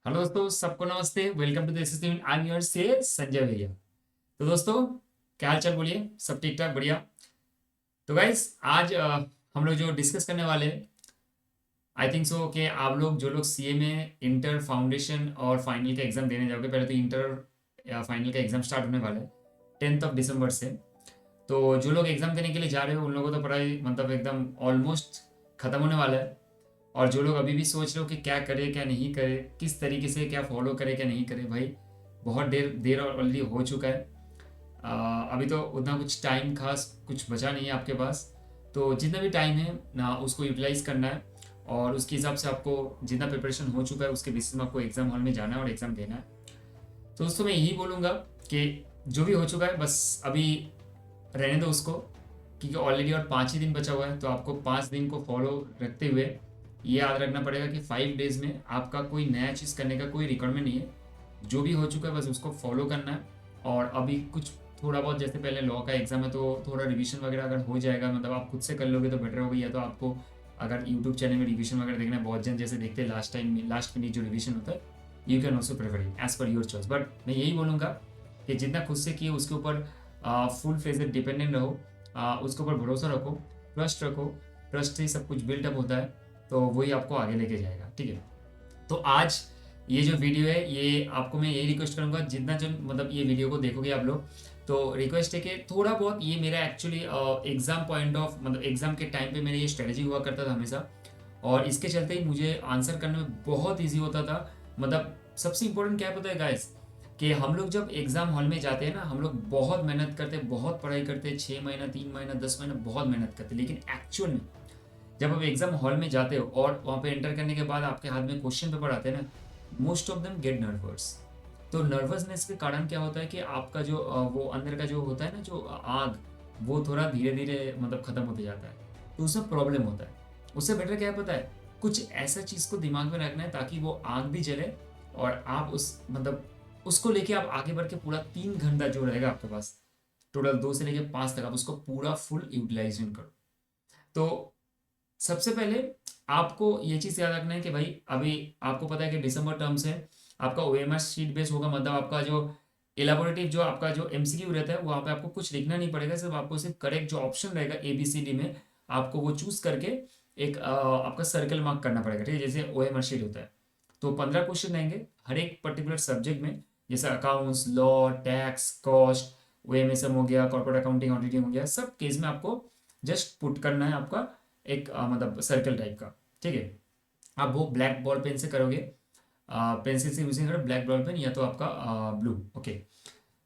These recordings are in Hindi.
हेलो दोस्तों, सबको नमस्ते। Welcome to this I am your से संजय भैया। तो दोस्तों, क्या हाल चाल, बोलिए। सब ठीक ठाक, बढ़िया। तो गाइस, आज हम लोग जो डिस्कस करने वाले हैं, आई थिंक सो कि आप लोग जो लोग सीए में इंटर फाउंडेशन और फाइनल का एग्जाम देने जाओगे, पहले तो इंटर या फाइनल का एग्जाम स्टार्ट होने वाला है 10 दिसंबर से। तो जो लोग एग्जाम देने के लिए जा रहे हो, उन लोगों को तो पढ़ाई मतलब एकदम ऑलमोस्ट खत्म होने वाला है। और जो लोग अभी भी सोच रहे हो कि क्या करे क्या नहीं करे, किस तरीके से क्या फॉलो करे क्या नहीं करे, भाई बहुत देर देर ऑलरेडी हो चुका है। अभी तो उतना कुछ टाइम खास कुछ बचा नहीं है आपके पास। तो जितना भी टाइम है ना, उसको यूटिलाइज करना है। और उसके हिसाब से आपको जितना प्रिपरेशन हो चुका है उसके बेसिस में आपको एग्जाम हॉल में जाना है और एग्जाम देना है। तो दोस्तों, मैं यही बोलूँगा कि जो भी हो चुका है बस अभी रहने दो उसको, क्योंकि ऑलरेडी और 5 ही दिन बचा हुआ है। तो आपको 5 दिन को फॉलो रखते हुए ये याद रखना पड़ेगा कि 5 डेज में आपका कोई नया चीज़ करने का कोई रिक्वायरमेंट नहीं है। जो भी हो चुका है बस उसको फॉलो करना है। और अभी कुछ थोड़ा बहुत, जैसे पहले लॉ का एग्जाम है तो थोड़ा रिवीजन वगैरह अगर हो जाएगा, मतलब आप खुद से कर लोगे तो बेटर होगा। या तो आपको अगर यूट्यूब चैनल में रिवीजन वगैरह देखना है, बहुत जन जैसे देखते हैं लास्ट टाइम में, लास्ट मिनट जो रिवीजन होता है, you can also prefer it as per your choice. But मैं यही बोलूँगा कि जितना खुद से किए उसके ऊपर फुल फेजेड डिपेंडेंट रहो। उसके ऊपर भरोसा रखो, ट्रस्ट रखो। ट्रस्ट से ही सब कुछ बिल्डअप होता है, तो वही आपको आगे लेके जाएगा। ठीक है। तो आज ये जो वीडियो है, ये आपको मैं यही रिक्वेस्ट करूंगा, जितना जन मतलब ये वीडियो को देखोगे आप लोग, तो रिक्वेस्ट है कि थोड़ा बहुत, ये मेरा एक्चुअली एग्जाम पॉइंट ऑफ मतलब एग्जाम के टाइम पे मेरा ये स्ट्रेटजी हुआ करता था हमेशा। और इसके चलते ही मुझे आंसर करने में बहुत ईजी होता था। मतलब सबसे इंपॉर्टेंट क्या है पता है गाइस, कि हम लोग जब एग्जाम हॉल में जाते हैं ना, हम लोग बहुत मेहनत करते हैं, बहुत पढ़ाई करते हैं, 6 महीना 3 महीना 10 महीना बहुत मेहनत करते हैं। लेकिन एक्चुअल में जब आप एग्जाम हॉल में जाते हो और वहाँ पे एंटर करने के बाद आपके हाथ में क्वेश्चन पेपर आते हैं ना, most of them get nervous. तो नर्वसनेस के कारण क्या होता है कि आपका जो वो अंदर का जो होता है ना, जो आग, वो थोड़ा धीरे धीरे मतलब खत्म होते जाता है। तो उससे प्रॉब्लम होता है। उससे बेटर क्या है पता है, कुछ ऐसा चीज़ को दिमाग में रखना है ताकि वो आग भी जले, और आप उस मतलब उसको लेके आप आगे बढ़ के पूरा 3 घंटा जो रहेगा आपके पास, टोटल 2 से लेके 5 तक, आप उसको पूरा फुल यूटिलाइजेशन करो। तो सबसे पहले आपको ये चीज़ याद रखना है कि भाई अभी आपको पता है कि दिसंबर टर्म्स है, आपका ओएमआर शीट बेस होगा। मतलब आपका जो इलाबोरेटिव जो आपका जो एमसीक्यू रहता है, वहाँ पे आपको कुछ लिखना नहीं पड़ेगा, सिर्फ आपको सिर्फ करेक्ट जो ऑप्शन रहेगा ABCD में, आपको वो चूज करके एक आपका सर्कल मार्क करना पड़ेगा। ठीक है, जैसे ओएमआर शीट होता है। तो 15 क्वेश्चन रहेंगे हर एक पर्टिकुलर सब्जेक्ट में, जैसे अकाउंट्स, लॉ, टैक्स, कॉस्ट, ओएमएसएम हो गया, कॉर्पोरेट अकाउंटिंग ऑडिटिंग हो गया, सब केस में आपको जस्ट पुट करना है आपका एक मतलब सर्कल टाइप का। ठीक है। आप वो ब्लैक बॉल पेन से करोगे, पेंसिल से यूजिंग करो, ब्लैक बॉल पेन या तो आपका ब्लू। ओके।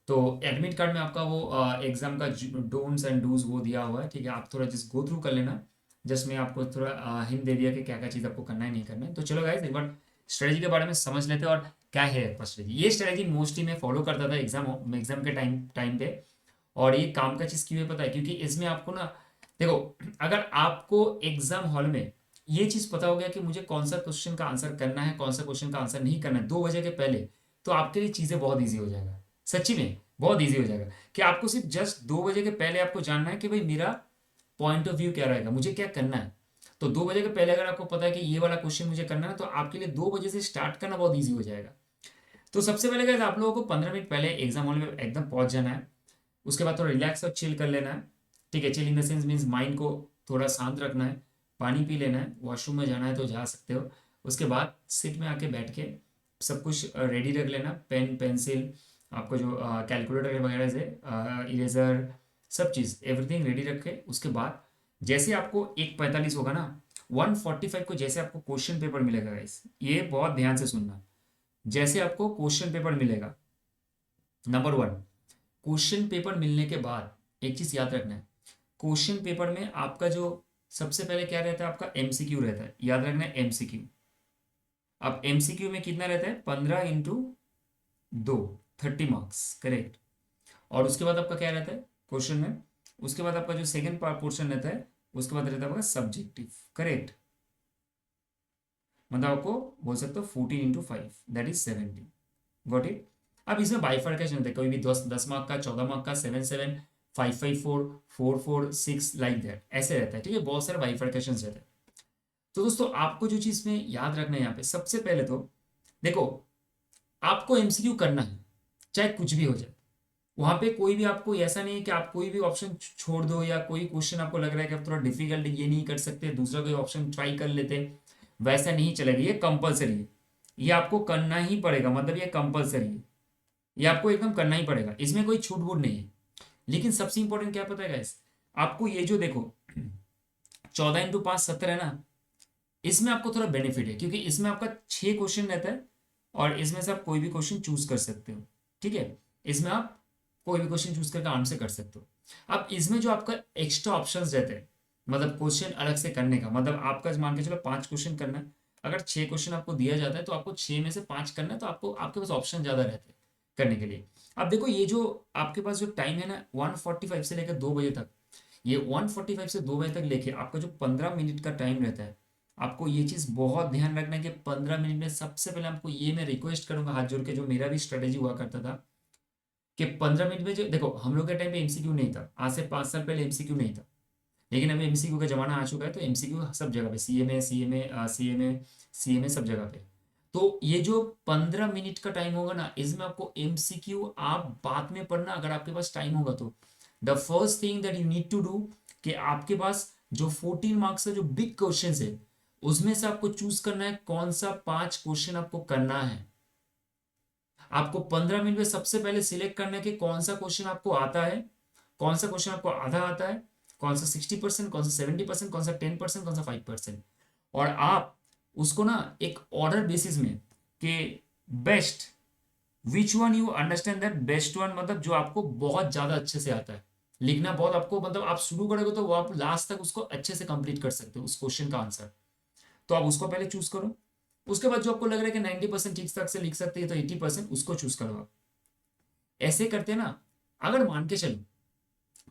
तो एडमिट कार्ड में आपका वो एग्जाम का डोंट्स एंड डूज वो दिया हुआ है। ठीक है, आप थोड़ा जस्ट गो थ्रू कर लेना। जस्ट मैं आपको थोड़ा हिंट दे दिया कि क्या क्या चीज़ आपको करना है नहीं करना है। तो चलो गाइस, एक बार स्ट्रेटजी के बारे में समझ लेते हैं और क्या है स्ट्रेटजी। ये स्ट्रेटजी मोस्टली मैं फॉलो करता था एग्जाम एग्जाम के टाइम टाइम पे। और ये काम का चीज़ क्यों है पता है, क्योंकि इसमें आपको ना, देखो, अगर आपको एग्जाम हॉल में ये चीज़ पता हो गया कि मुझे कौन सा क्वेश्चन का आंसर करना है, कौन सा क्वेश्चन का आंसर नहीं करना है 2 बजे के पहले, तो आपके लिए चीज़ें बहुत ईजी हो जाएगा। सच्ची में बहुत ईजी हो जाएगा कि आपको सिर्फ जस्ट 2 बजे के पहले आपको जानना है कि भाई मेरा पॉइंट ऑफ व्यू क्या रहेगा, मुझे क्या करना है। तो 2 बजे के पहले अगर आपको पता है कि ये वाला क्वेश्चन मुझे करना है, तो आपके लिए 2 बजे से स्टार्ट करना बहुत ईजी हो जाएगा। तो सबसे पहले गाइस, आप लोगों को 15 मिनट पहले एग्जाम हॉल में एकदम पहुंच जाना है। उसके बाद थोड़ा रिलैक्स और चिल कर लेना है। ठीक है, chill in the sense means mind को थोड़ा शांत रखना है। पानी पी लेना है, वॉशरूम में जाना है तो जा सकते हो। उसके बाद सीट में आके बैठ के सब कुछ रेडी रख लेना, पेन पेंसिल, आपको जो कैलकुलेटर वगैरह से इरेजर, सब चीज़ एवरीथिंग रेडी रखे। उसके बाद जैसे आपको 1:45 होगा ना, 1:45 को जैसे आपको क्वेश्चन पेपर मिलेगा गाइस, ये बहुत ध्यान से सुनना। जैसे आपको क्वेश्चन पेपर मिलेगा, नंबर 1, क्वेश्चन पेपर मिलने के बाद एक चीज याद रखना है। क्वेश्चन पेपर में आपका जो सबसे पहले क्या रहता है, आपका एमसीक्यू रहता है। याद रखना है एमसीक्यू। अब एमसीक्यू में कितना रहता है, 15 × 2, 30 मार्क्स, करेक्ट। और उसके बाद आपका क्या रहता है क्वेश्चन में, उसके बाद आपका जो सेकंड पोर्शन रहता है, उसके बाद रहता है आपका सब्जेक्टिव, करेक्ट। मतलब आपको बोल सकते हो 14 × 5, दैट इज 70। Got it. अब इसमें बाइफर्केशन होता है, कोई भी 10 10 मार्क का, 14 मार्क का, 7 7, 5 5 4, 4 4 6, लाइक दैट ऐसे रहता है। ठीक है, बहुत सारे बाइफर्केशन रहते हैं। तो दोस्तों, आपको जो चीज़ में याद रखना है यहाँ पे, सबसे पहले तो देखो, आपको एमसीक्यू करना है, चाहे कुछ भी हो जाए। वहां पे कोई भी आपको ऐसा नहीं है कि आप कोई भी ऑप्शन छोड़ दो, या कोई क्वेश्चन आपको लग रहा है कि आप थोड़ा डिफिकल्ट ये नहीं कर सकते, दूसरा कोई ऑप्शन ट्राई कर लेते, वैसा नहीं चलेगा। ये कंपलसरी है, ये आपको करना ही पड़ेगा, मतलब ये कंपलसरी है, ये आपको एकदम करना ही पड़ेगा, इसमें कोई छूट बूट नहीं है। लेकिन सबसे इंपॉर्टेंट क्या पता है गाइस, आपको ये जो देखो 14 × 5 17 है ना, इसमें आपको थोड़ा बेनिफिट है, क्योंकि इसमें आपका 6 क्वेश्चन रहता है, और इसमें से आप कोई भी क्वेश्चन चूज कर सकते हो। ठीक है, इसमें आप कोई भी क्वेश्चन चूज करके आराम से कर सकते हो। अब इसमें जो आपका एक्स्ट्रा ऑप्शंस रहते हैं, मतलब क्वेश्चन अलग से करने का, मतलब आपका मान के चलो 5 क्वेश्चन करना है, अगर 6 क्वेश्चन आपको दिया जाता है तो आपको 6 में से 5 करना है, तो आपको आपके पास ऑप्शन ज्यादा रहते हैं करने के लिए। अब देखो ये जो आपके पास जो टाइम है ना 1:45 से लेकर 2 बजे तक, ये 1:45 से 2 बजे तक लेके आपका जो 15 मिनट का टाइम रहता है, आपको ये चीज़ बहुत ध्यान रखना है कि 15 मिनट में सबसे पहले आपको ये मैं रिक्वेस्ट करूंगा हाथ जोड़ के, जो मेरा भी स्ट्रेटेजी हुआ करता था, कि 15 मिनट में जो देखो हम लोग के टाइम पे एमसीक्यू नहीं था, आज से 5 साल पहले एमसीक्यू नहीं था, लेकिन अभी एमसीक्यू का जमाना आ चुका है, तो एमसीक्यू सब जगह पे, सीएमए सब जगह पे। तो ये जो 15 मिनट का टाइम होगा ना, इसमें आपको एमसीक्यू आप बाद में पढ़ना, अगर आपके पास टाइम होगा तो। The first thing that you need to do, कि आपके पास जो 14 मार्क्स का जो बिग क्वेश्चन है, उसमें से आपको चूज करना है कौन सा 5 क्वेश्चन आपको करना है। आपको 15 मिनट में सबसे पहले सिलेक्ट करना है कि कौन सा क्वेश्चन आपको आता है, कौन सा क्वेश्चन आपको आधा आता है, कौन सा 60%, कौन सा 70%, कौन सा 10%, कौन सा 5%। और आप उसको ना एक ऑर्डर बेसिस में, कि best which one you understand that, best one मतलब जो आपको बहुत ज्यादा अच्छे से आता है लिखना, बहुत आपको मतलब आप शुरू करोगे तो वो आप लास्ट तक उसको अच्छे से कंप्लीट कर सकते हो उस क्वेश्चन का आंसर। तो आप उसको पहले चूज करो। उसके बाद जो आपको लग रहा है कि 90% ठीक ठाक से लिख सकते हैं, तो 80% उसको चूज करो आप। ऐसे करते ना, अगर मान के चलो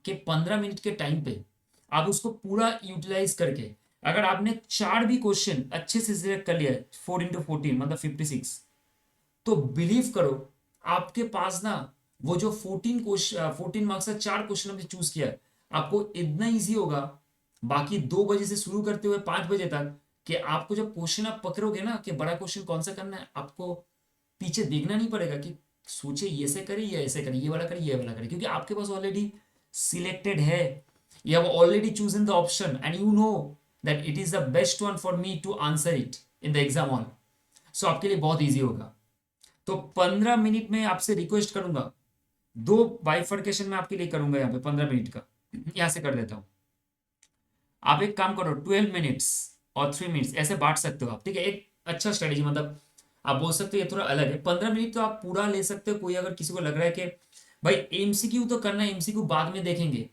कि 15 मिनट के टाइम पे आप उसको पूरा यूटिलाइज करके, अगर आपने 4 भी क्वेश्चन अच्छे से सिलेक्ट कर लिया, 4 × 14 मतलब 56, तो बिलीव करो आपके पास ना वो जो 14 मार्क्स का 4 क्वेश्चन आपने चूज किया है, आपको इतना इजी होगा बाकी 2 बजे से शुरू करते हुए 5 बजे तक, कि आपको जब क्वेश्चन आप पकड़ोगे ना कि बड़ा क्वेश्चन कौन सा करना है, आपको पीछे देखना नहीं पड़ेगा कि सोचे ये से करे या ऐसे करे, ये वाला करे ये वाला करे, क्योंकि आपके पास ऑलरेडी सिलेक्टेड है, you have already chosen the option and you know that it is the best one for me to answer it in the exam hall, so आपके लिए बहुत इजी होगा। तो 15 मिनट में आपसे रिक्वेस्ट करूंगा, 2 बाइफर्केशन में आपके लिए करूंगा यहाँ पे 15 मिनट का, यहाँ से कर देता हूँ। आप एक काम करो, 12 मिनट्स और 3 मिनट्स ऐसे बांट सकते हो आप, ठीक है, एक अच्छा स्ट्रेटेजी, मतलब आप बोल सकते हो ये थोड़ा अलग है। 15 मिनट तो आप पूरा ले सकते हो, कोई अगर किसी को लग रहा है कि भाई एमसीक्यू तो करना है, एमसीक्यू बाद में देखेंगे,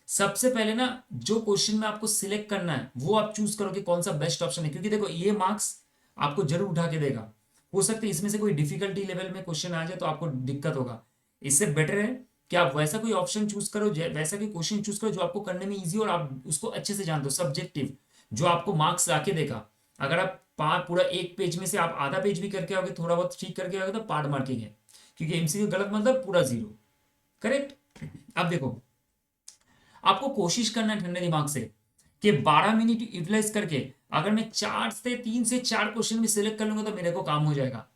सबसे पहले ना जो क्वेश्चन में आपको सिलेक्ट करना है वो आप चूज करो कि कौन सा बेस्ट ऑप्शन है, क्योंकि देखो ये मार्क्स आपको जरूर उठा के देगा। हो सकता है इसमें से कोई डिफिकल्टी लेवल में क्वेश्चन आ जाए तो आपको दिक्कत होगा। इससे बेटर है कि आप वैसा कोई ऑप्शन चूज करो, वैसा कोई क्वेश्चन चूज करो जो आपको करने में इजी और आप उसको अच्छे से जानते हो, सब्जेक्टिव, जो आपको मार्क्स लाके देगा। अगर आप पूरा एक पेज में से आप आधा पेज भी करके आओगे, थोड़ा बहुत ठीक करके आओगे, तो पार्ट मार्किंग है, क्योंकि एमसीक्यू गलत मतलब पूरा 0। करेक्ट। अब देखो आपको कोशिश करना है ठंडे दिमाग से कि 12 मिनट यूटिलाइज करके अगर मैं 3 से 4 क्वेश्चन भी सिलेक्ट कर लूंगा तो मेरे को काम हो जाएगा।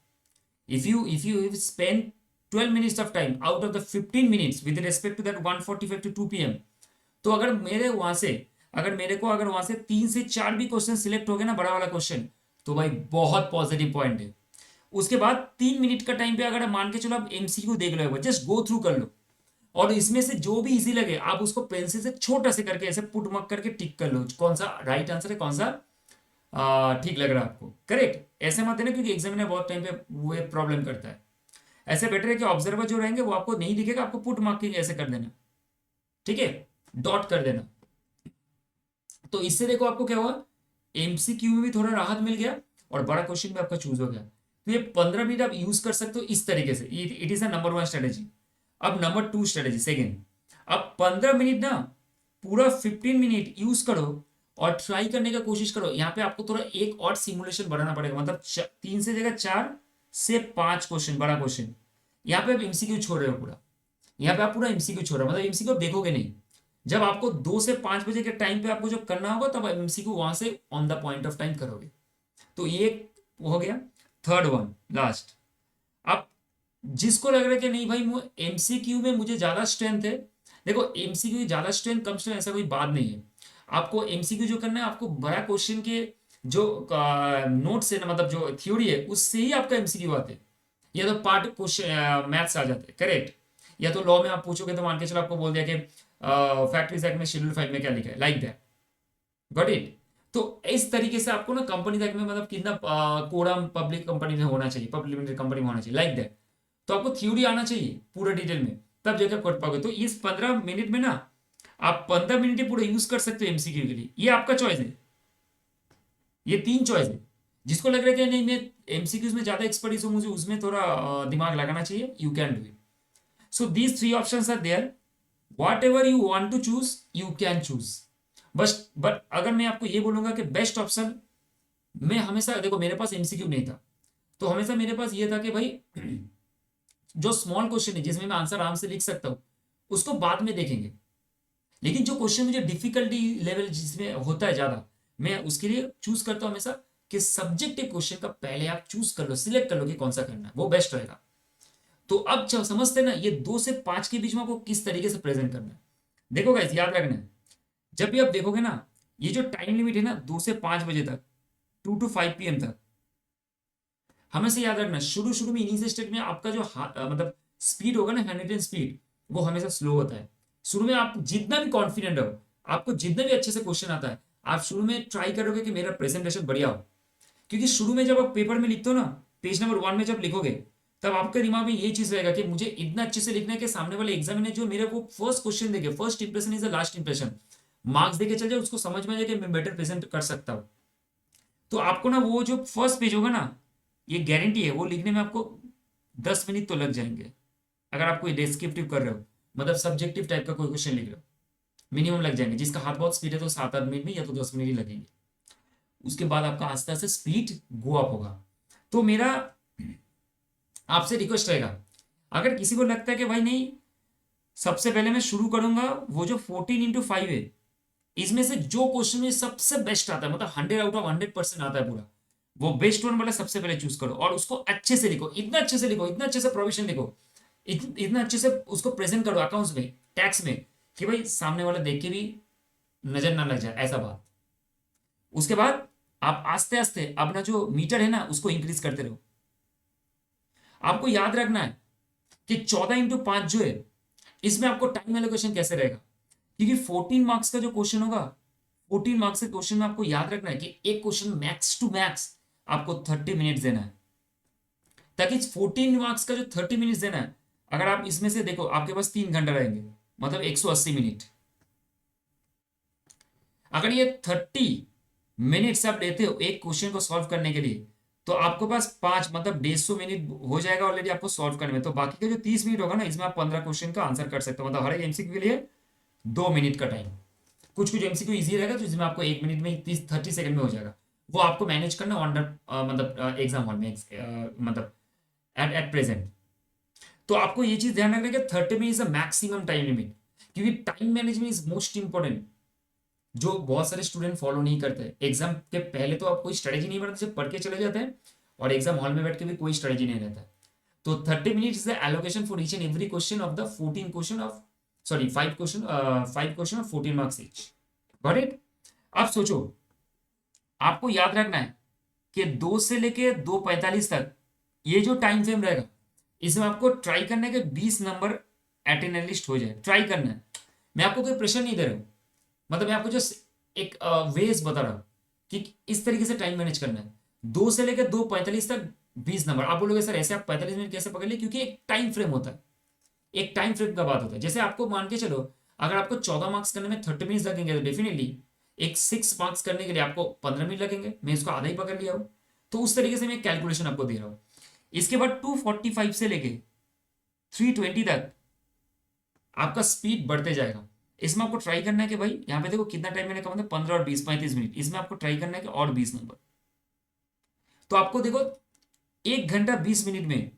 if you spend 12 minutes of time out of the 15 minutes with respect to that 1:45 to 2 p.m, तो अगर मेरे वहां से अगर वहां से 3 से 4 भी क्वेश्चन सिलेक्ट हो गए ना, बड़ा वाला क्वेश्चन, तो भाई बहुत पॉजिटिव पॉइंट है। उसके बाद 3 मिनट का टाइम पे अगर मान के चलो आप एमसीक्यू देख लो, जस्ट गो थ्रू कर लो, और इसमें से जो भी इजी लगे आप उसको पेंसिल से छोटा से करके ऐसे पुट मक करके टिक कर लो, कौन सा राइट आंसर है, कौन सा ठीक लग रहा है आपको। करेक्ट, ऐसे मत देना क्योंकि एग्जामिनर बहुत टाइम पे वो प्रॉब्लम करता है। ऐसे बेटर है कि ऑब्जर्वर जो रहेंगे वो आपको नहीं दिखेगा, आपको पुट मार्किंग ऐसे कर देना, ठीक है, डॉट कर देना। तो इससे देखो आपको क्या हुआ, एमसीक्यू में भी थोड़ा राहत मिल गया और बड़ा क्वेश्चन भी आपका चूज हो गया। तो ये 15 मिनट आप यूज कर सकते हो इस तरीके से, it is the number 1 strategy. अब नंबर 2 स्ट्रेटेजी सेकेंड, अब 15 मिनट ना पूरा 15 मिनट यूज करो और ट्राई करने का कोशिश करो। यहाँ पे आपको थोड़ा एक और सिमुलेशन बनाना पड़ेगा, मतलब 3 से जगह 4 से 5 क्वेश्चन, बड़ा क्वेश्चन। यहाँ पे आप एमसीक्यू छोड़ रहे हो पूरा, यहाँ पे आप पूरा एमसीक्यू छोड़ रहे हो, मतलब एमसीक्यू आप देखोगे नहीं। जब आपको 2 से 5 बजे के टाइम पे आपको जब करना होगा तब एमसीक्यू वहां से on the point of time करोगे। तो ये हो गया। थर्ड वन लास्ट, आप जिसको लग रहा है कि नहीं भाई वो एमसीक्यू में मुझे ज्यादा स्ट्रेंथ है, देखो एमसीक्यू की ज्यादा स्ट्रेंथ कम स्ट्रेंथ ऐसा कोई बात नहीं है। आपको एमसीक्यू जो करना है, आपको बड़ा क्वेश्चन के जो नोट्स है ना, मतलब जो थ्योरी है उससे ही आपका एमसीक्यू आते हैं, या तो पार्ट क्वेश्चन मैथ्स आ जाते हैं करेक्ट, या तो लॉ में आप पूछोगे तो मान के चलो आपको बोल दिया कि फैक्ट्रीज एक्ट में शेड्यूल 5 में क्या लिखा है, लाइक दैट, गॉट इट। तो इस तरीके से आपको ना कंपनी एक्ट में मतलब कितना कोडम पब्लिक कंपनी में होना चाहिए, पब्लिक लिमिटेड कंपनी में होना चाहिए, लाइक दैट। तो आपको थ्योरी आना चाहिए पूरा डिटेल में, तब जाकर कर पाओगे। तो इस 15 मिनट में ना आप 15 मिनट ही पूरा यूज कर सकते हो एमसीक्यू के लिए, ये आपका चॉइस है। ये तीन चॉइस है। जिसको लग रहा है कि नहीं मैं एमसीक्यूज में ज्यादा एक्सपर्टीज हूं, मुझे उसमें थोड़ा दिमाग लगाना चाहिए, you can do it. So these three options are there, whatever you want to choose you can choose. बस बट अगर मैं आपको ये बोलूंगा कि बेस्ट ऑप्शन, मैं हमेशा देखो मेरे पास एमसीक्यू नहीं था, तो हमेशा मेरे पास ये था कि भाई जो स्मॉल क्वेश्चन है जिसमें मैं आंसर आराम से लिख सकता हूं उसको बाद में देखेंगे, लेकिन जो क्वेश्चन मुझे डिफिकल्टी लेवल जिसमें होता है ज्यादा, मैं उसके लिए चूज करता हूं हमेशा कि सब्जेक्टिव क्वेश्चन का पहले आप चूज कर लो, सिलेक्ट कर लो कि कौन सा करना है, वो बेस्ट रहेगा। तो अब समझते हैं ना ये 2 से 5 के बीच में आपको किस तरीके से प्रेजेंट करना है। देखो गाइस याद रखना है, जब भी आप देखोगे ना ये जो टाइम लिमिट है ना 2 से 5 बजे तक, 2 to 5 PM तक, हमेशा याद रखना शुरू शुरू में इनिशियल स्टेज में आपका जो मतलब स्पीड होगा ना, हैंड स्पीड, वो हमेशा स्लो होता है। शुरू में आप जितना भी कॉन्फिडेंट हो, आपको जितना भी अच्छे से क्वेश्चन आता है, आप शुरू में ट्राई करोगे कि मेरा प्रेजेंटेशन बढ़िया हो, क्योंकि शुरू में जब आप पेपर में लिखते हो ना, पेज नंबर 1 में जब लिखोगे, तब आपके दिमाग में ये चीज रहेगा कि मुझे इतना अच्छे से लिखना है कि सामने वाले एग्जामिनर जो मेरे को फर्स्ट क्वेश्चन देखे, first impression is the last impression, marks देके चल जाए, उसको समझ में आ जाए कि मैं बेटर प्रेजेंट कर सकता हूँ। तो आपको ना वो जो फर्स्ट पेज होगा ना, ये गारंटी है वो लिखने में आपको 10 मिनट तो लग जाएंगे। अगर आप कोई डिस्क्रिप्टिव कर रहे हो, मतलब सब्जेक्टिव टाइप का कोई क्वेश्चन लिख रहे हो, मिनिमम लग जाएंगे। जिसका हाथ बहुत स्पीड है तो 7-8 मिनट में, या तो 10 मिनट ही लगेंगे। उसके बाद आपका आस्ते आस्ते स्पीड गो अप होगा। तो मेरा आपसे रिक्वेस्ट रहेगा, अगर किसी को लगता है कि भाई नहीं सबसे पहले मैं शुरू करूंगा वो जो 14x5 है, इसमें से जो क्वेश्चन में सबसे बेस्ट आता है, मतलब 100 out of 100% आता है पूरा, वो बेस्ट वन वाला सबसे पहले चूज करो और उसको अच्छे से लिखो, इतना अच्छे से लिखो, इतना अच्छे से प्रोविजन लिखो, इतना अच्छे से उसको प्रेजेंट करो अकाउंट्स में, टैक्स में, कि भाई सामने वाला देख के भी नजर ना लग जाए, ऐसा बात। उसके बाद आप आस्ते आस्ते अपना जो मीटर है ना उसको इंक्रीज करते रहो। आपको याद रखना है कि 14x5 जो है, इसमें आपको टाइम एलोकेशन कैसे रहेगा, क्योंकि 14 मार्क्स का जो क्वेश्चन होगा, 14 मार्क्स के क्वेश्चन में आपको याद रखना है कि एक क्वेश्चन मैक्स टू मैक्स आपको 30 मिनट देना है, ताकि 14 मार्क्स का जो 30 मिनट देना है, अगर आप इसमें से देखो आपके पास 3 घंटा रहेंगे, मतलब 180 मिनट। अगर ये 30 मिनट्स आप लेते हो एक क्वेश्चन को सॉल्व करने के लिए, तो आपके पास 5 मतलब 150 मिनट हो जाएगा ऑलरेडी आपको सॉल्व करने में। तो बाकी का जो 30 मिनट होगा ना, इसमें आप 15 क्वेश्चन का आंसर कर सकते हो, मतलब हर एक एमसीक्यू के लिए 2 मिनट का टाइम। कुछ कुछ एमसीक्यू इजी रहेगा तो जिसमें आपको 1 मिनट में 30 सेकंड में हो जाएगा, वो आपको मैनेज करना अंडर मतलब एग्जाम हॉल में, मतलब एट प्रेजेंट। तो आपको ये चीज ध्यान रखना है कि 30 minute is the maximum time limit, क्योंकि time management is most important, जो बहुत सारे स्टूडेंट फॉलो नहीं करते। एग्जाम के पहले तो आप कोई स्ट्रेटेजी नहीं बनाते, सिर्फ पढ़ के चले जाते हैं, और एग्जाम हॉल में बैठ के भी कोई स्ट्रेटेजी नहीं रहता। तो 30 minute is the allocation for each and every question of the 14 question of, sorry 5 question of 14 marks each, got it. अब सोचो, आपको याद रखना है कि 2 से लेके 2:45 तक ये जो टाइम फ्रेम रहेगा, इसमें आपको ट्राई करना है कि 20 नंबर एटेंडेंट हो जाए, ट्राई करना है। मैं आपको कोई प्रेशर नहीं दे रहा हूँ, मतलब मैं आपको जस्ट एक वेज बता रहा हूँ कि इस तरीके से टाइम मैनेज करना है। 2 से लेकर 2:45 तक 20 नंबर। आप बोलोगे सर ऐसे आप 45 मिनट कैसे पकड़ लिए, क्योंकि एक टाइम फ्रेम होता है, एक टाइम फ्रेम का बात होता है। जैसे आपको मान के चलो, अगर आपको 14 मार्क्स करने में 30 मिनट लगेंगे, तो डेफिनेटली एक 6 मार्क्स करने के लिए आपको 15 मिनट लगेंगे, मैं इसको आधा ही पकड़ लिया हूँ। तो उस तरीके से मैं कैलकुलेशन आपको दे रहा हूँ। इसके बाद 2:45 से लेके 3:20 तक आपका स्पीड बढ़ते जाएगा। इसमें आपको ट्राई करना है कि भाई यहाँ पे देखो कितना टाइम मैंने कहा, मतलब 15 और 20 35 मिनट, इसमें आपको ट्राई करना है कि और 20 नंबर। तो आपको देखो 1 घंटा 20 मिनट में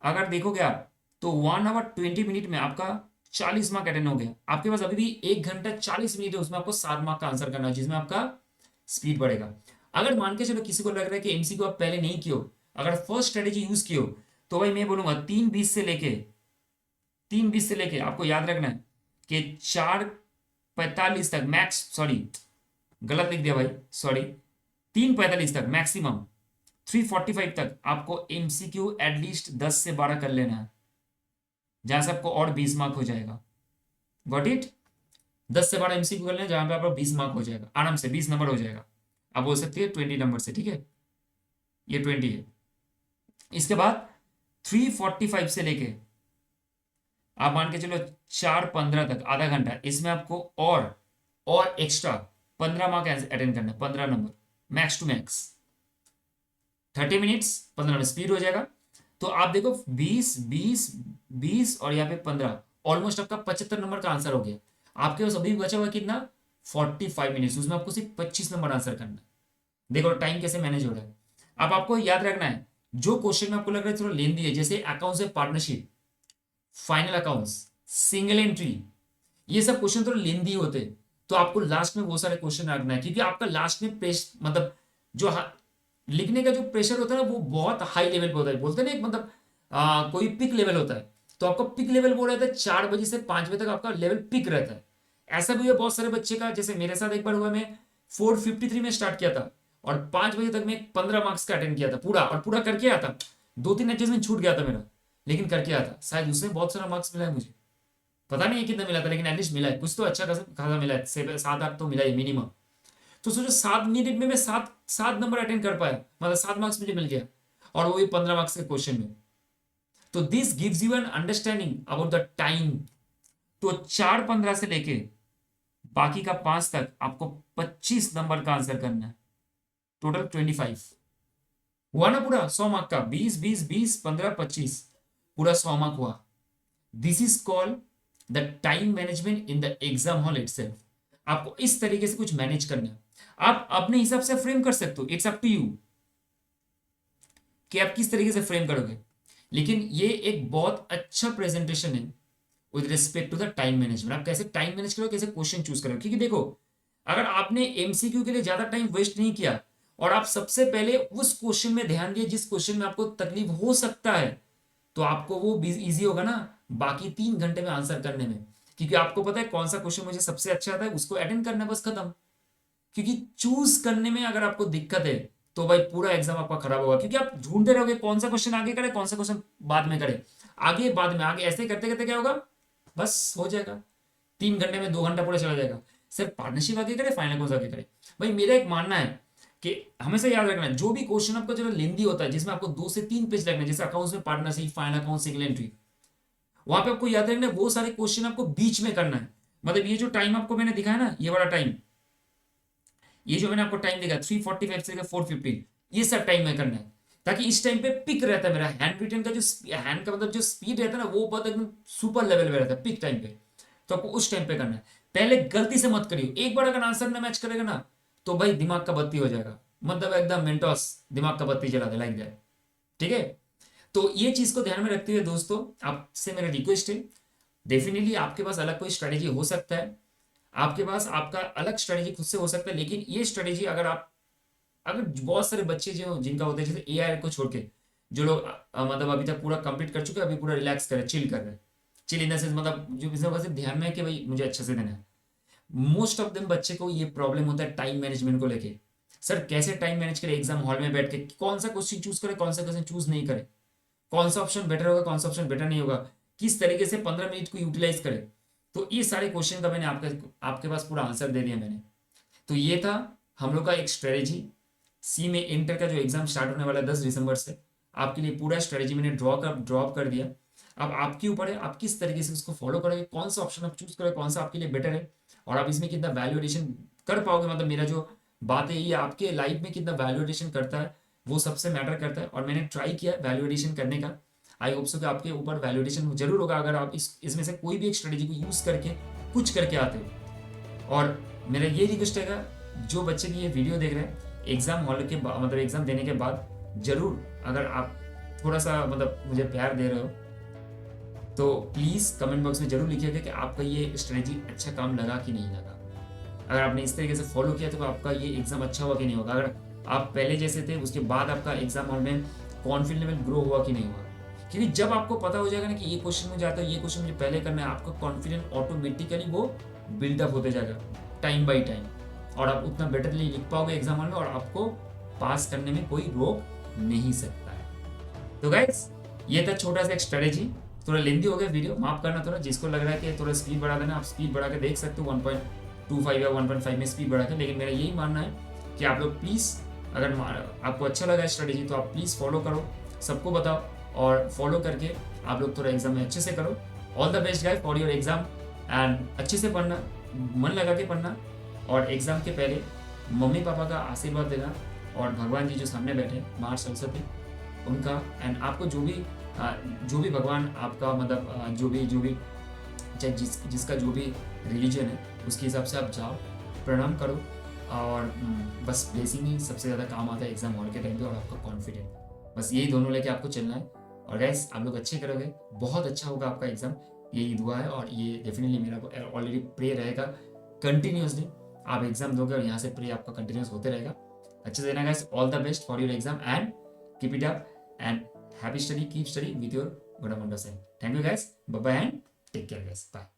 अगर देखोगे आप, तो 1 आवर 20 मिनट में आपका 40 मार्क अटेंड हो गया। आपके पास अभी भी 1 घंटा 40 मिनट है, उसमें आपको 7 मार्क का आंसर करना है, जिसमें आपका स्पीड बढ़ेगा। अगर मान के चलो किसी को लग रहा है कि एमसीक्यू आप पहले नहीं किए हो, अगर फर्स्ट स्ट्रेटेजी यूज किए हो, तो भाई मैं बोलूंगा 3:20 से लेके आपको याद रखना है कि 4:45 तक मैक्स, सॉरी गलत लिख दिया भाई, सॉरी, 3:45 तक मैक्सिमम, 3:45 तक आपको एमसीक्यू एटलीस्ट 10 से 12 कर लेना है, जहां से आपको और 20 मार्क हो जाएगा। Got it? 10 से 12 एमसीक्यू कर लेना जहां पे आपका 20 मार्क हो जाएगा, आराम से 20 नंबर हो जाएगा। आप बोल सकते हैं 20 नंबर से, ठीक है, ये 20 है। इसके बाद 3:45 से लेके आप मान के चलो 4:15 तक, आधा घंटा, इसमें आपको और एक्स्ट्रा 15 मार्क अटेंड करना है, 15 number max to max. 30 minutes 15 minute speed हो जाएगा। तो आप देखो 20 और यहाँ पे 15, ऑलमोस्ट आपका 75 नंबर का आंसर हो गया। आपके पास अभी बचा हुआ कितना? 45 मिनट्स, उसमें आपको सिर्फ 25 नंबर आंसर करना है। देखो टाइम कैसे मैनेज हो रहा है। अब आपको याद रखना है, जो क्वेश्चन में आपको लग रहा है थोड़ा लेंदी है, जैसे अकाउंट्स में partnership, final accounts, single entry, ये सब क्वेश्चन थोड़ा लेंदी होते हैं, तो आपको लास्ट में वो सारे क्वेश्चन रखना है, क्योंकि आपका लास्ट में मतलब जो लिखने का जो प्रेशर होता है ना, वो बहुत हाई लेवल पे होता है। बोलते हैं ना एक मतलब कोई पिक लेवल होता है, तो आपका पिक लेवल वो रहता है 4 बजे से 5 बजे तक आपका लेवल पिक रहता है। ऐसा भी है बहुत सारे बच्चे का, जैसे मेरे साथ एक बार हुआ, मैं 4:53 में स्टार्ट किया था और 5 बजे तक मैं 15 मार्क्स का अटेंड किया था पूरा, और पूरा करके आया था। 2-3 एडजस्टमेंट छूट गया था मेरा, लेकिन करके आया था। शायद उसमें बहुत सारा मार्क्स मिला है मुझे, पता नहीं है कितना मिला था, लेकिन एटलीस्ट मिला है कुछ, तो अच्छा खासा मिला है, 7-8 तो मिला है मिनिमम। तो सोचो 7 मिनट में मैं 7 नंबर अटेंड कर पाया, मतलब 7 मार्क्स मुझे मिल गया, और वो भी 15 मार्क्स के क्वेश्चन में। तो this gives you an understanding about the time. तो 4:15 से लेके बाकी का 5 तक आपको 25 नंबर का आंसर करना है, टोटल 25 हुआ ना पूरा 100 मार्क का, 20 15 25, पूरा 100 मार्क हुआ। This is called the time management in the exam hall itself. आपको इस तरीके से कुछ मैनेज करना है, आप अपने हिसाब से फ्रेम कर सकते हो, इट्स अप टू यू कि आप किस तरीके से फ्रेम करोगे। लेकिन ये एक बहुत अच्छा प्रेजेंटेशन है with respect to the time management. आप कैसे टाइम मैनेज करो, कैसे क्वेश्चन चूज करो, क्योंकि देखो अगर आपने एमसीक्यू के लिए ज्यादा टाइम वेस्ट नहीं किया और आप सबसे पहले उस क्वेश्चन में ध्यान दिए जिस क्वेश्चन में आपको तकलीफ हो सकता है, तो आपको वो इजी होगा ना बाकी 3 घंटे में आंसर करने में, क्योंकि आपको पता है कौन सा क्वेश्चन मुझे सबसे अच्छा आता है, उसको अटेंड करना, बस खत्म। क्योंकि चूज करने में अगर आपको दिक्कत है तो भाई पूरा एग्जाम आपका खराब होगा, क्योंकि आप ढूंढते रहोगे कौन सा क्वेश्चन आगे करे, कौन सा क्वेश्चन बाद में करे, आगे बाद में आगे, ऐसे करते करते क्या होगा, बस हो जाएगा 3 घंटे में 2 घंटा पूरा चला जाएगा। सिर्फ पार्टनरशिप आगे करे, फाइनल कौन सा आगे करे। भाई मेरा एक मानना है कि हमेशा याद रखना है, जो भी क्वेश्चन आपका जो लेंदी होता है, जिसमें आपको 2 से 3 पेज लगना है, जैसे अकाउंट्स में partnership, final account, single entry, वहां पे आपको याद रखना है वो सारे क्वेश्चन आपको बीच में करना है। मतलब ये जो टाइम आपको मैंने दिखाया ना, ये वाला टाइम, ये जो मैंने आपको टाइम देखा 3:45 से 4:15, ये सब टाइम में करना है, ताकि इस टाइम पे पिक रहता है मेरा हैंड रिटन का, जो हैंड का मतलब जो स्पीड रहता है ना, वो बहुत एकदम सुपर लेवल में रहता है पिक टाइम पे। तो आपको उस टाइम पे करना है। पहले गलती से मत करियो, एक बार अगर आंसर ना मैच करेगा ना, तो भाई दिमाग का बत्ती हो जाएगा, मतलब एकदम मेंटोस दिमाग का बत्ती जला दे लाइक दैट, ठीक है। तो ये चीज को ध्यान में रखते हुए दोस्तों, आपसे मेरा रिक्वेस्ट है, डेफिनेटली आपके पास अलग कोई स्ट्रेटेजी हो सकता है, आपके पास आपका अलग स्ट्रेटेजी खुद से हो सकता है, लेकिन ये स्ट्रेटेजी अगर बहुत सारे बच्चे जो जिनका होता है, जैसे एआई को छोड़ के जो लोग मतलब अभी तक पूरा कंप्लीट कर चुके हैं, अभी पूरा रिलैक्स कर रहे, चिल कर रहे हैं, चिल इन द सेंस मतलब जो बिजनेस ध्यान में है कि भाई मुझे अच्छे से देना है। मोस्ट ऑफ देम बच्चे को ये प्रॉब्लम होता है टाइम मैनेजमेंट को लेके, सर कैसे टाइम मैनेज करें एग्जाम हॉल में बैठ के, कौन सा क्वेश्चन चूज करे, कौन सा क्वेश्चन चूज नहीं करे, कौन सा ऑप्शन बेटर होगा, कौन सा ऑप्शन बेटर नहीं होगा, किस तरीके से 15 मिनट को यूटिलाइज करे। तो ये सारे क्वेश्चन का मैंने आपके पास पूरा आंसर दे दिया मैंने। तो ये था हम लोग का एक स्ट्रेटेजी। सी में इंटर का जो एग्जाम स्टार्ट होने वाला है 10 दिसंबर से, आपके लिए पूरा स्ट्रेटेजी मैंने ड्रॉप कर दिया। अब आपके ऊपर है आप किस तरीके से उसको फॉलो करोगे, कौन सा ऑप्शन आप चूज करोगे, कौन सा आपके लिए बेटर है, और आप इसमें कितना वैल्यूएशन कर पाओगे। मतलब मेरा जो बात है ये आपके लाइफ में कितना वैल्यूएशन करता है, वो सबसे मैटर करता है। और मैंने ट्राई किया वैल्यूएशन करने का, आई होप सो कि आपके ऊपर वैल्यूएशन जरूर होगा अगर आप इसमें से कोई भी एक स्ट्रेटेजी को यूज करके कुछ करके आते हो। और मेरा ये रिक्वेस्ट है, जो बच्चे भी ये वीडियो देख रहे हैं, एग्जाम हॉल के मतलब एग्जाम देने के बाद जरूर अगर आप थोड़ा सा मतलब मुझे प्यार दे रहे हो, तो प्लीज़ कमेंट बॉक्स में जरूर लिखिएगा कि आपका ये स्ट्रेटेजी अच्छा काम लगा कि नहीं लगा। अगर आपने इस तरीके से फॉलो किया तो आपका ये एग्जाम अच्छा हुआ कि नहीं होगा, अगर आप पहले जैसे थे उसके बाद आपका एग्जाम हॉल में कॉन्फिडेंस लेवल ग्रो हुआ कि नहीं हुआ। क्योंकि जब आपको पता हो जाएगा ना कि ये क्वेश्चन मुझे आता है, ये क्वेश्चन मुझे पहले करना है, आपका कॉन्फिडेंस ऑटोमेटिकली वो बिल्डअप होते जाएगा टाइम बाई टाइम, और आप उतना बेटरली लिख पाओगे एग्जाम हॉल में, और आपको पास करने में कोई रोक नहीं सकता है। तो गाइस ये था छोटा सा एक स्ट्रेटेजी, थोड़ा लेंदी हो गया वीडियो, माफ करना थोड़ा, जिसको लग रहा है कि थोड़ा स्पीड बढ़ा देना, आप स्पीड बढ़ा के देख सकते हो 1.25 या 1.5 में स्पीड बढ़ा के, लेकिन मेरा यही मानना है कि आप लोग प्लीज़, अगर आपको अच्छा लगा स्ट्रेटेजी तो आप प्लीज़ फॉलो करो, सबको बताओ, और फॉलो करके आप लोग थोड़ा एग्जाम में अच्छे से करो। All the best guys for your exam, and अच्छे से पढ़ना, मन लगा के पढ़ना, और एग्जाम के पहले मम्मी पापा का आशीर्वाद देना, और भगवान जी जो सामने बैठे माँ सरस्वती उनका, एंड आपको जो भी भगवान आपका मतलब जो भी चाहे जिसका जो भी रिलीजन है उसके हिसाब से आप जाओ, प्रणाम करो, और बस ब्लेसिंग ही सबसे ज़्यादा काम आता है एग्जाम हॉल के टाइम पे, और आपका कॉन्फिडेंट, बस यही दोनों लेके आपको चलना है। और गाइस आप लोग अच्छे करोगे, बहुत अच्छा होगा आपका एग्जाम, यही दुआ है, और ये डेफिनेटली मेरा ऑलरेडी प्रे रहेगा कंटिन्यूसली, आप एग्जाम दोगे और यहाँ से प्रे आपका कंटिन्यूस होते रहेगा। अच्छे से देना guys, all the best for your exam, and keep it up, and happy study, keep study with your good amount of time. Thank you guys, bye bye, and take care guys, bye.